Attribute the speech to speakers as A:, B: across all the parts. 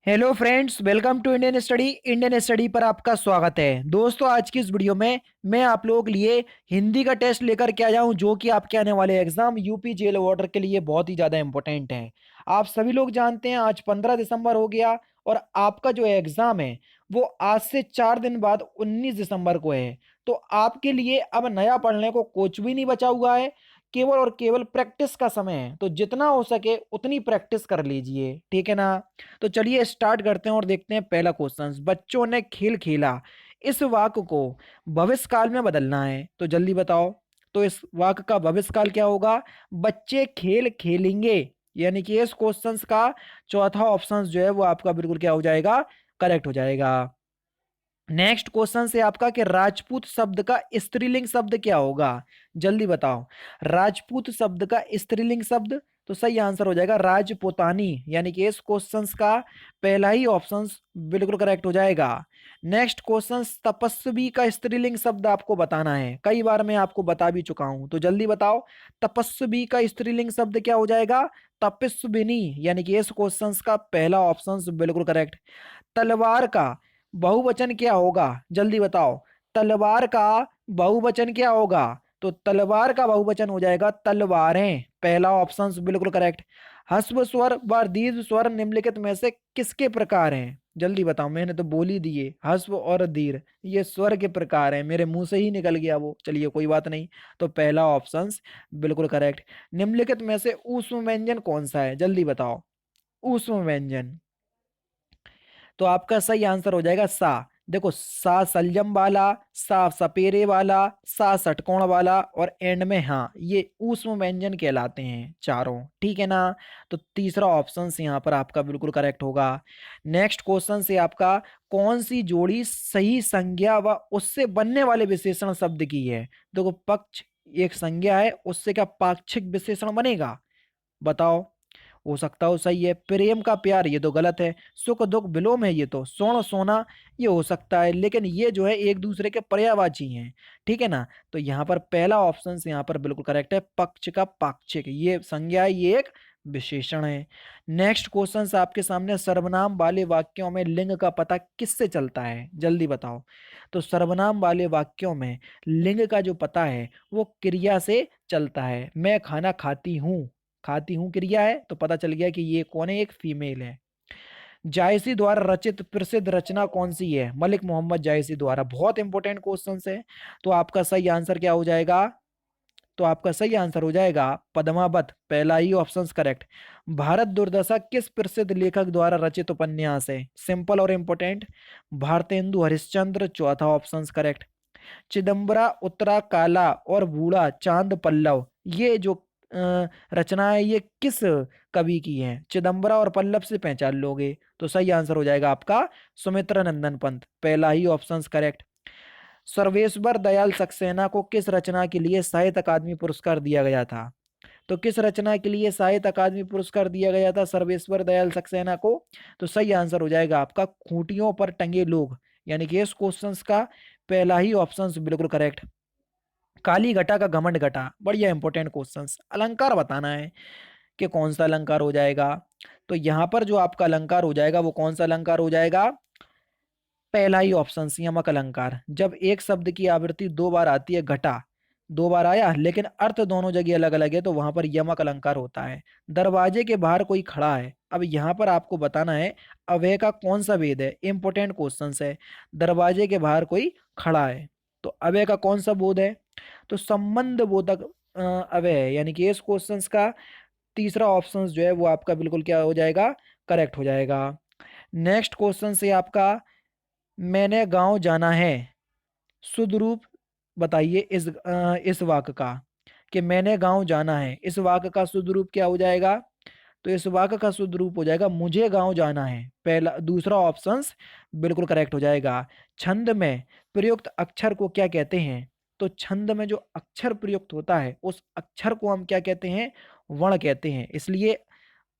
A: Hello friends, welcome to Indian study पर आपका स्वागत है। दोस्तों, आज की इस वीडियो में मैं आप लोगों के लिए हिंदी का टेस्ट लेकर के आया हूं, जो कि आपके आने वाले एग्जाम यूपी जेल वार्डर के लिए बहुत ही ज़्यादा इंपॉर्टेंट है। आप सभी लोग जानते हैं आज 15 दिसंबर हो गया और आपका जो एग्ज़ाम है वो आज से 4 दिन बाद 19 दिसंबर को है। तो आपके लिए अब नया पढ़ने को कुछ भी नहीं बचा हुआ है, केवल और केवल प्रैक्टिस का समय है। तो जितना हो सके उतनी प्रैक्टिस कर लीजिए, ठीक है ना। तो चलिए स्टार्ट करते हैं और देखते हैं पहला क्वेश्चन। बच्चों ने खेल खेला, इस वाक्य को भविष्य काल में बदलना है, तो जल्दी बताओ। तो इस वाक्य का भविष्य काल क्या होगा? बच्चे खेल खेलेंगे। यानी कि इस क्वेश्चन का चौथा ऑप्शन जो है वो आपका बिल्कुल क्या हो जाएगा? करेक्ट हो जाएगा। नेक्स्ट क्वेश्चन से आपका कि राजपूत शब्द का स्त्रीलिंग शब्द क्या होगा? जल्दी बताओ। राजपूत शब्द का स्त्रीलिंग शब्द, तो सही आंसर हो जाएगा राजपुतानी। यानी कि इस क्वेश्चन का पहला ही ऑप्शन बिल्कुल करेक्ट हो जाएगा। नेक्स्ट क्वेश्चन, तपस्वी का स्त्रीलिंग शब्द आपको बताना है। कई बार मैं आपको बता भी चुका हूं, तो जल्दी बताओ। तपस्वी का स्त्रीलिंग शब्द क्या हो जाएगा? तपस्विनी। यानी कि इस क्वेश्चन का पहला ऑप्शन बिल्कुल करेक्ट। तलवार का बहुवचन क्या होगा? जल्दी बताओ। तलवार का बहुवचन क्या होगा? तो तलवार का बहुवचन हो जाएगा तलवारें। पहला ऑप्शन बिल्कुल करेक्ट। हस्व स्वर व दीर्घ स्वर निम्नलिखित में से किसके प्रकार हैं? जल्दी बताओ, मैंने तो बोल ही दिए हस्व और दीर्घ ये स्वर के प्रकार हैं, मेरे मुंह से ही निकल गया वो। चलिए कोई बात नहीं। तो पहला ऑप्शन बिल्कुल करेक्ट। निम्नलिखित में से ऊष्म व्यंजन कौन सा है? जल्दी बताओ। ऊष्म व्यंजन, तो आपका सही आंसर हो जाएगा सा। देखो, सा सलजम वाला, सा सपेरे वाला, सा षटकोण वाला और एंड में हाँ, ये ऊष्म व्यंजन कहलाते हैं चारों, ठीक है ना। तो तीसरा ऑप्शन से यहाँ पर आपका बिल्कुल करेक्ट होगा। नेक्स्ट क्वेश्चन से आपका कौन सी जोड़ी सही संज्ञा व उससे बनने वाले विशेषण शब्द की है? देखो, पक्ष एक संज्ञा है, उससे क्या पाक्षिक विशेषण बनेगा? बताओ। हो सकता हो सही है। प्रेम का प्यार, ये तो गलत है। सुख दुख विलोम है, ये तो स्वर्ण सोना, ये हो सकता है, लेकिन ये जो है एक दूसरे के पर्यायवाची हैं, ठीक है ना। तो यहाँ पर पहला ऑप्शन से यहाँ पर बिल्कुल करेक्ट है, पक्ष का पाक्षिक, ये संज्ञा है, ये एक विशेषण है। नेक्स्ट क्वेश्चन आपके सामने, सर्वनाम वाले वाक्यों में लिंग का पता किससे चलता है? जल्दी बताओ। तो सर्वनाम वाले वाक्यों में लिंग का जो पता है वो क्रिया से चलता है। मैं खाना खाती हूँ, खाती हूँ क्रिया है, तो पता चल गया कि ये कौन है, एक फीमेल है। जायसी द्वारा रचित प्रसिद्ध रचना कौन सी है? मलिक मोहम्मद जायसी द्वारा। बहुत इंपॉर्टेंट क्वेश्चन है। तो आपका सही आंसर क्या हो जाएगा? तो आपका सही आंसर हो जाएगा पद्मावत। पहला ही ऑप्शन करेक्ट। भारत दुर्दशा किस प्रसिद्ध लेखक द्वारा रचित उपन्यास है? सिंपल और इंपॉर्टेंट, भारतेंदु हरिश्चंद्र। चौथा ऑप्शन करेक्ट। चिदम्बरा उत्तरा काला और बूढ़ा चांद पल्लव, ये जो रचना है ये किस कवि की है? चिदम्बरा और पल्लव से पहचान लोगे। तो सही आंसर हो जाएगा आपका सुमित्रा नंदन पंत। पहला ही ऑप्शन करेक्ट। सर्वेश्वर दयाल सक्सेना को किस रचना के लिए साहित्य अकादमी पुरस्कार दिया गया था? तो किस रचना के लिए साहित्य अकादमी पुरस्कार दिया गया था सर्वेश्वर दयाल सक्सेना को? तो सही आंसर हो जाएगा आपका खूंटियों पर टंगे लोग। यानी कि इस क्वेश्चन का पहला ही ऑप्शन बिल्कुल करेक्ट। काली घटा का घमंड घटा, बढ़िया इंपॉर्टेंट क्वेश्चन। अलंकार बताना है कि कौन सा अलंकार हो जाएगा। तो यहां पर जो आपका अलंकार हो जाएगा वो कौन सा अलंकार हो जाएगा? पहला ही ऑप्शन यमक अलंकार। जब एक शब्द की आवृत्ति दो बार आती है, घटा दो बार आया लेकिन अर्थ दोनों जगह अलग अलग है, तो वहां पर यमक अलंकार होता है। दरवाजे के बाहर कोई खड़ा है, अब यहां पर आपको बताना है अव्यय का कौन सा भेद है। इंपॉर्टेंट क्वेश्चन है। दरवाजे के बाहर कोई खड़ा है, तो अव्यय का कौन सा बोध है? तो संबंध बोधक अव्यय है। यानी कि इस क्वेश्चन का तीसरा ऑप्शन जो है वो आपका बिल्कुल क्या हो जाएगा? करेक्ट हो जाएगा। नेक्स्ट क्वेश्चन से आपका, मैंने गांव जाना है, शुद्ध रूप बताइए इस वाक्य का, कि मैंने गांव जाना है, इस वाक्य का शुद्ध रूप क्या हो जाएगा? तो इस वाक्य का शुद्ध रूप हो जाएगा मुझे गांव जाना है। पहला दूसरा ऑप्शन बिल्कुल करेक्ट हो जाएगा। छंद में प्रयुक्त अक्षर को क्या कहते हैं? तो छंद में जो अक्षर प्रयुक्त होता है उस अक्षर को हम क्या कहते हैं? वर्ण कहते हैं। इसलिए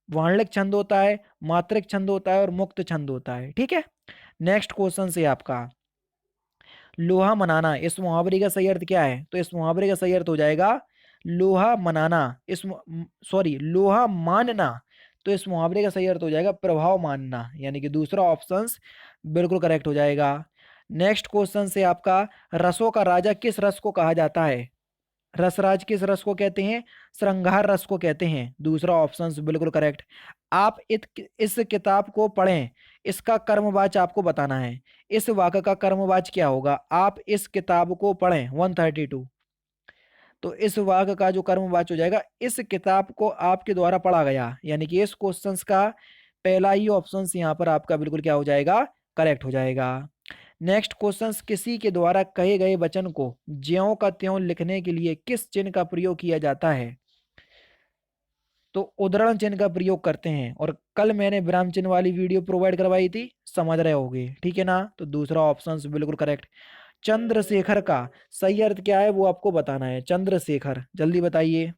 A: वाणिक छंद होता है, मात्रिक छंद होता है और मुक्त छंद होता है, ठीक है। नेक्स्ट क्वेश्चन से आपका, लोहा मनाना, इस मुहावरे का सही अर्थ क्या है? तो इस मुहावरे का सही अर्थ हो जाएगा लोहा मनाना। इस सॉरी, लोहा मानना तो इस मुहावरे का सही अर्थ हो जाएगा प्रभाव मानना, यानी कि दूसरा ऑप्शन बिल्कुल करेक्ट हो जाएगा। नेक्स्ट क्वेश्चन से आपका, रसों का राजा किस रस को कहा जाता है? रसराज किस रस को कहते हैं? श्रृंगार रस को कहते हैं, दूसरा ऑप्शन बिल्कुल करेक्ट। आप इस किताब को पढ़ें, इसका कर्मवाच्य आपको बताना है। इस वाक्य का कर्मवाच्य क्या होगा? आप इस किताब को पढ़ें 132। तो इस वाक्य का जो कर्मवाच्य हो जाएगा, इस किताब को आपके द्वारा पढ़ा गया, यानी कि इस क्वेश्चन का पहला ही ऑप्शन यहाँ पर आपका बिल्कुल क्या हो जाएगा? करेक्ट हो जाएगा। नेक्स्ट क्वेश्चन, किसी के द्वारा कहे गए वचन को ज्यों का त्यों लिखने के लिए किस चिन्ह का प्रयोग किया जाता है? तो उद्धरण चिन्ह का प्रयोग करते हैं, और कल मैंने विराम चिन्ह वाली वीडियो प्रोवाइड करवाई थी, समझ रहे होगे, ठीक है ना? तो दूसरा ऑप्शन बिल्कुल करेक्ट। चंद्रशेखर का सही अर्थ क्या है वो आपको बताना है। चंद्रशेखर, जल्दी बताइए।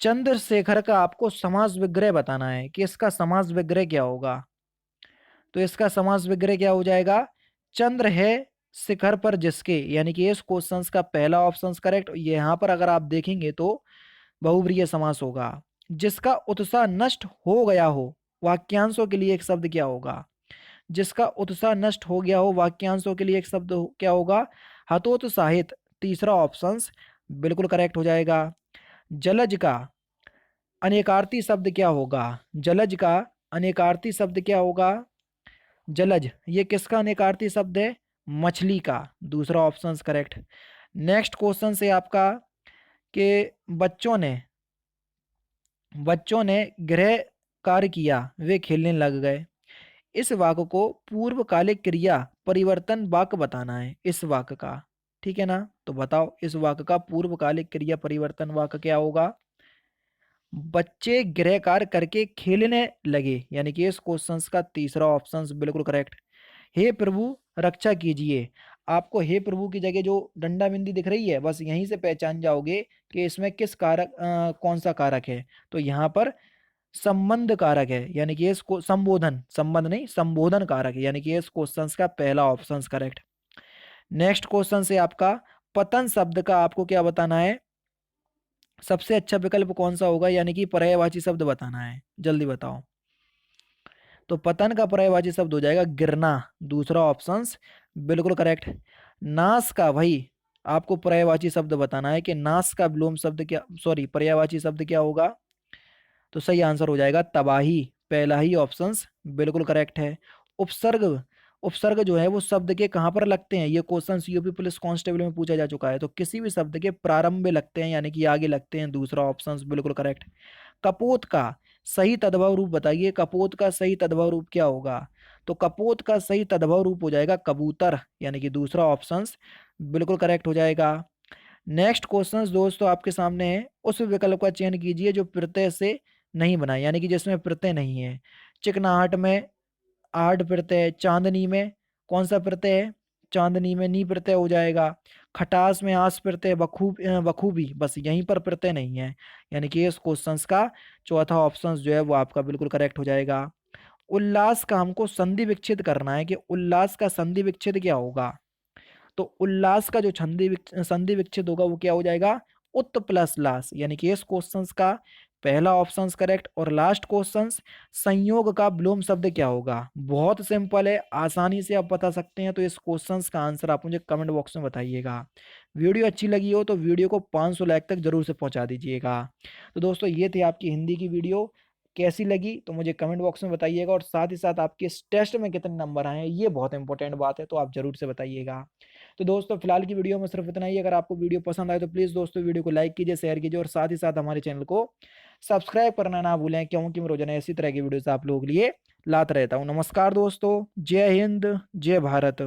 A: चंद्रशेखर का आपको समास विग्रह बताना है कि इसका समास विग्रह क्या होगा। तो इसका समास विग्रह क्या हो जाएगा? चंद्र है शिखर पर जिसके, यानी कि इस क्वेश्चन का पहला ऑप्शन करेक्ट। यहाँ पर अगर आप देखेंगे तो बहुब्रीहि समास होगा। जिसका उत्साह नष्ट हो गया हो, वाक्यांशों के लिए एक शब्द क्या होगा? जिसका उत्साह नष्ट हो गया हो, वाक्यांशों के लिए एक शब्द क्या होगा? हतोत्साहित, तीसरा ऑप्शन बिल्कुल करेक्ट हो जाएगा। जलज का अनेकार्थी शब्द क्या होगा? जलज का अनेकार्थी शब्द क्या होगा? जलज, ये किसका अनेकार्थी शब्द है? मछली का, दूसरा ऑप्शन करेक्ट। नेक्स्ट क्वेश्चन से आपका, कि बच्चों ने गृह कार्य किया, वे खेलने लग गए। इस वाक्य को पूर्वकालिक क्रिया परिवर्तन वाक्य बताना है, इस वाक्य का, ठीक है ना? तो बताओ इस वाक्य का पूर्वकालिक क्रिया परिवर्तन वाक्य क्या होगा? बच्चे गृह कार्य करके खेलने लगे, यानी कि इस क्वेश्चन का तीसरा ऑप्शन बिल्कुल करेक्ट। हे प्रभु रक्षा कीजिए, आपको हे प्रभु की जगह जो डंडा बिंदी दिख रही है, बस यहीं से पहचान जाओगे कि इसमें किस कारक कौन सा कारक है। तो यहाँ पर संबंध कारक है, यानी कि इसको संबोधन, संबंध नहीं संबोधन कारक है, यानी कि इस क्वेश्चन का पहला ऑप्शन करेक्ट। नेक्स्ट क्वेश्चन से आपका, पतन शब्द का आपको क्या बताना है? सबसे अच्छा विकल्प कौन सा होगा, यानी कि पर्यायवाची शब्द बताना है, जल्दी बताओ। तो पतन का पर्यायवाची शब्द हो जाएगा गिरना, दूसरा ऑप्शन बिल्कुल करेक्ट। नाश का भाई आपको पर्यायवाची शब्द बताना है कि नाश का विलोम शब्द क्या, सॉरी पर्यायवाची शब्द क्या होगा? तो सही आंसर हो जाएगा तबाही, पहला ही ऑप्शन बिल्कुल करेक्ट है। उपसर्ग, उपसर्ग जो है वो शब्द के कहाँ पर लगते हैं? ये क्वेश्चन यूपी पुलिस कांस्टेबल में पूछा जा चुका है। तो किसी भी शब्द के प्रारंभ में लगते हैं, यानी कि आगे लगते हैं, दूसरा ऑप्शन बिल्कुल करेक्ट। कपोत का सही तद्भव रूप बताइए, कपोत का सही तद्भव रूप क्या होगा? तो कपोत का सही तद्भव रूप हो जाएगा कबूतर, यानी कि दूसरा ऑप्शन बिल्कुल करेक्ट हो जाएगा। नेक्स्ट क्वेश्चन दोस्तों आपके सामने है, उस विकल्प का चयन कीजिए जो प्रत्यय से नहीं बना, यानी कि जिसमें प्रत्यय नहीं है। चिकनाहट में आठ प्रत्यय, चांदनी में कौन सा प्रत्यय है? चांदनी में नी प्रत्यय हो जाएगा। खटास में आस प्रत्यय, बखूबी, बस यहीं पर प्रत्यय नहीं है, यानी कि इस क्वेश्चन का चौथा ऑप्शन जो है वो आपका बिल्कुल करेक्ट हो जाएगा। उल्लास का हमको संधि विच्छेद करना है कि उल्लास का संधि विच्छेद क्या होगा? तो उल्लास का जो संधि विच्छेद होगा वो क्या हो जाएगा? उत प्लस लास, यानी कि इस क्वेश्चन का पहला ऑप्शन करेक्ट। और लास्ट क्वेश्चन, संयोग का विलोम शब्द क्या होगा? बहुत सिंपल है, आसानी से आप बता सकते हैं। तो इस क्वेश्चन का आंसर आप मुझे कमेंट बॉक्स में बताइएगा। वीडियो अच्छी लगी हो तो वीडियो को 500 लाइक तक जरूर से पहुंचा दीजिएगा। तो दोस्तों ये थी आपकी हिंदी की वीडियो, कैसी लगी तो मुझे कमेंट बॉक्स में बताइएगा। और साथ ही साथ आपके इस टेस्ट में कितने नंबर आए हैं ये बहुत इंपॉर्टेंट बात है, तो आप जरूर से बताइएगा। तो दोस्तों फिलहाल की वीडियो में सिर्फ इतना ही। अगर आपको वीडियो पसंद आए तो प्लीज़ दोस्तों वीडियो को लाइक कीजिए, शेयर कीजिए, और साथ ही साथ हमारे चैनल को सब्सक्राइब करना ना भूलें, क्योंकि मैं रोजाना इसी तरह की वीडियोस आप लोगों के लिए लाता रहता हूँ। नमस्कार दोस्तों, जय हिंद, जय भारत।